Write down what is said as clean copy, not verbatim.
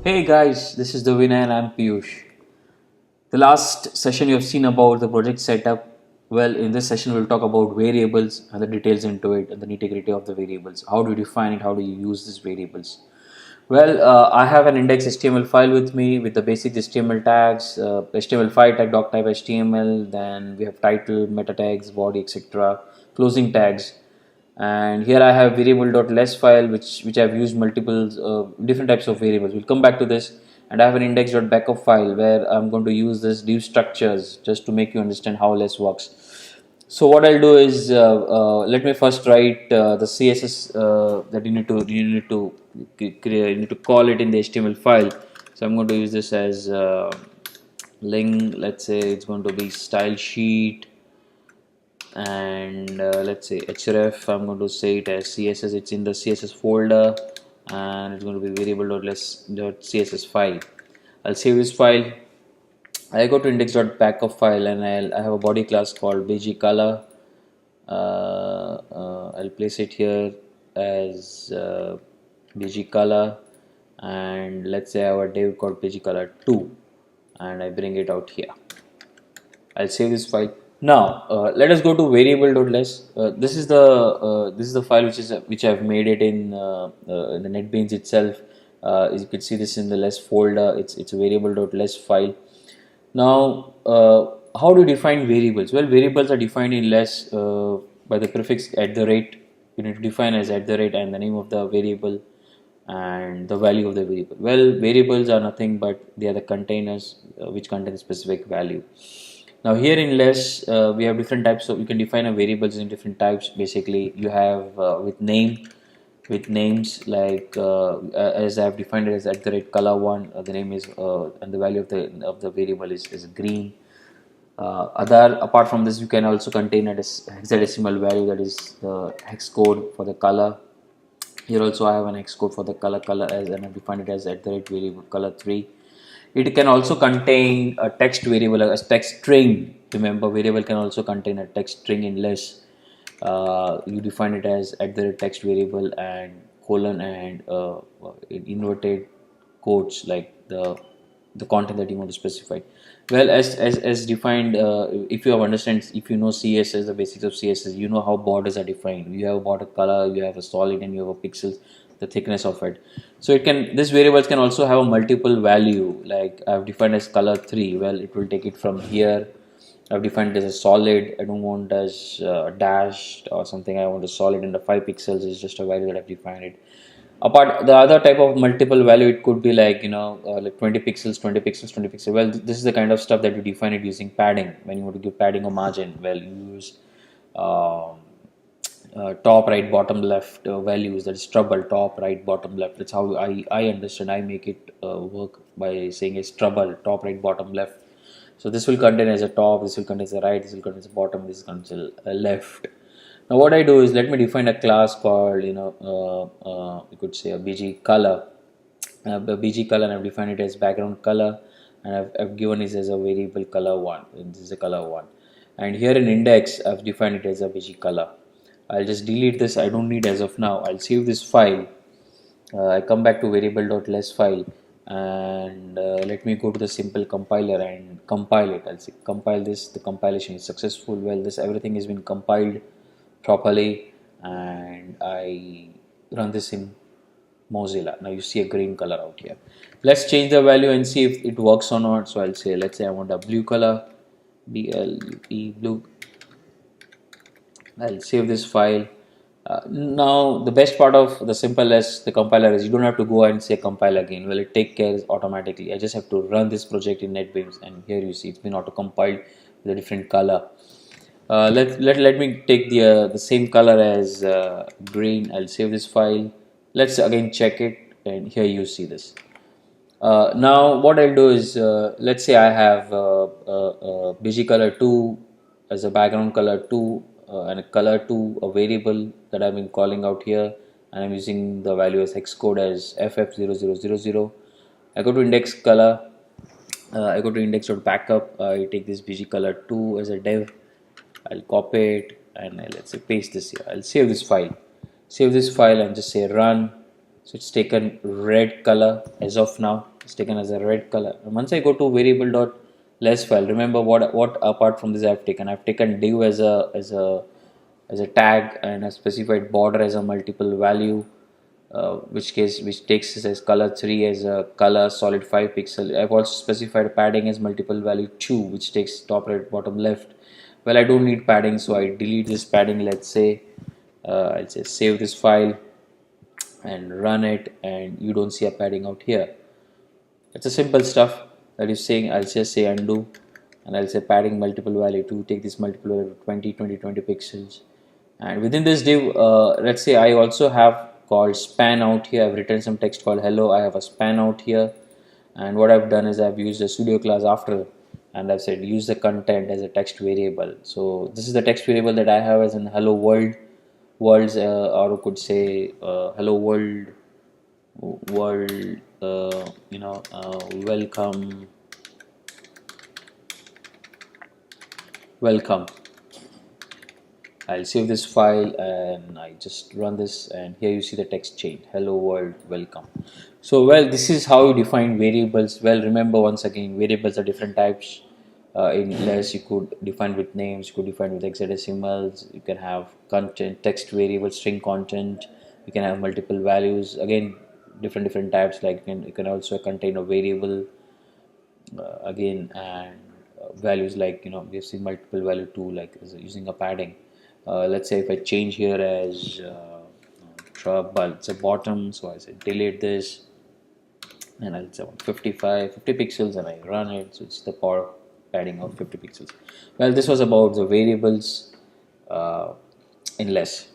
Hey guys, this is the winner and I'm Piyush. The last session you have seen about the project setup. Well, in this session we'll talk about variables and the details into it and the nitty-gritty of the variables. How do you define it? How do you use these variables? Well, I have an index HTML file with me with the basic HTML tags, HTML5 tag, doc type HTML, then we have title, meta tags, body, etc., closing tags. And here I have variable.less file which I've used multiple different types of variables. We'll come back to this. And I have an index.backup file where I'm going to use this div structures just to make you understand how less works. So what I'll do is let me first write the CSS that you need to call it in the HTML file. So I'm going to use this as link. Let's say it's going to be style sheet, and let's say href. I'm going to say it as CSS. It's in the CSS folder, and it's going to be variable.less.css file. I'll save this file. I go to index.backup file and I have a body class called bg color. I'll place it here as bg color, and let's say I have a div called bg color 2, and I bring it out here. I'll save this file. Now let us go to variable.less. This is the file which I've made it in the NetBeans itself. As you can see this in the less folder. It's a variable.less file. Now, how do you define variables? Well, variables are defined in less by the prefix @ You need to define as @ and the name of the variable and the value of the variable. Well, variables are nothing but they are the containers which contain a specific value. Now here in less, we have different types. So you can define a variables in different types. Basically, you have with names like as I have defined it as @ color1. The name is and the value of the variable is green. Apart from this, you can also contain a hexadecimal value, that is the hex code for the color. Here also I have an hex code for the color as, and I have defined it as @ variable color3. It can also contain a text variable, a text string. Remember, variable can also contain a text string in less. You define it as @ text variable and colon and in inverted quotes, like the content that you want to specify. Well, as defined, if you know CSS, the basics of CSS, you know how borders are defined. You have a border color, you have a solid, and you have a pixels, the thickness of it. So this variables can also have a multiple value, like I've defined as color3. Well, it will take it from here. I've defined it as a solid. I don't want as dashed or something. I want a solid, and the 5 pixels is just a value that I've defined it. Apart, the other type of multiple value, it could be like like 20 pixels, 20 pixels, 20 pixels. Well, this is the kind of stuff that you define it using padding. When you want to give padding or margin, well, you use top, right, bottom, left values. That is trouble, top, right, bottom, left. That's how I understand. I make it work by saying it's trouble, top, right, bottom, left. So this will contain as a top, this will contain as a right, this will contain as a bottom, this will contain as a left. Now what I do is, let me define a class called you could say a bg color. bg color, and I've defined it as background color, and I've given it as a variable color1. This is a color1, and here in index I've defined it as a bg color. I'll just delete this. I don't need as of now. I'll save this file. I come back to variable.less file, and let me go to the simple compiler and compile it. I'll say compile this. The compilation is successful. Well, everything has been compiled properly, and I run this in Mozilla. Now you see a green color out here. Let's change the value and see if it works or not. So I'll say, let's say I want a blue color, blue. I'll save this file. Now the best part of the the compiler is you don't have to go and say compile again. Well, it takes care automatically. I just have to run this project in NetBeans, and here you see it's been auto compiled with a different color. Let me take the same color as green. I'll save this file. Let's again check it, and here you see this. Now what I'll do is, let's say I have bg color 2 as a background color 2 and a color 2, a variable that I've been calling out here, and I'm using the value as hex code as ff0000. I go to index color. I go to index.backup. I take this bg color 2 as a div. I'll copy it and let's say paste this here. I'll save this file and just say run. So it's taken red color as of now. it's taken as a red color. And once I go to variable dot less file, remember what apart from this I've taken div as a tag, and a specified border as a multiple value, which takes this as color 3 as a color solid 5 pixel. I've also specified padding as multiple value 2, which takes top right bottom left. Well, I don't need padding, so I delete this padding. Let's say I'll just save this file and run it, and you don't see a padding out here. It's a simple stuff that is saying. I'll just say undo, and I'll say padding multiple value 2, take this multiple value 20 pixels. And within this div, let's say I also have called span out here. I've written some text called hello. I have a span out here, and what I've done is I've used a pseudo class after, and I've said use the content as a text variable. So this is the text variable that I have as in hello world, worlds, or you could say hello world, welcome. I'll save this file and I just run this, and here you see the text change, hello world, welcome. So well, this is how you define variables. Well, remember once again, variables are different types. In less, you could define with names, you could define with hexadecimals, you can have content, text variable, string content, you can have multiple values, again different types, like you can also contain a variable, again, and values like, we have seen multiple value 2, like using a padding. Let's say if I change here as trouble, it's a bottom, so I say delete this, and I'll say 50 pixels, and I run it, so it's the power padding of 50 pixels. Well, this was about the variables in less.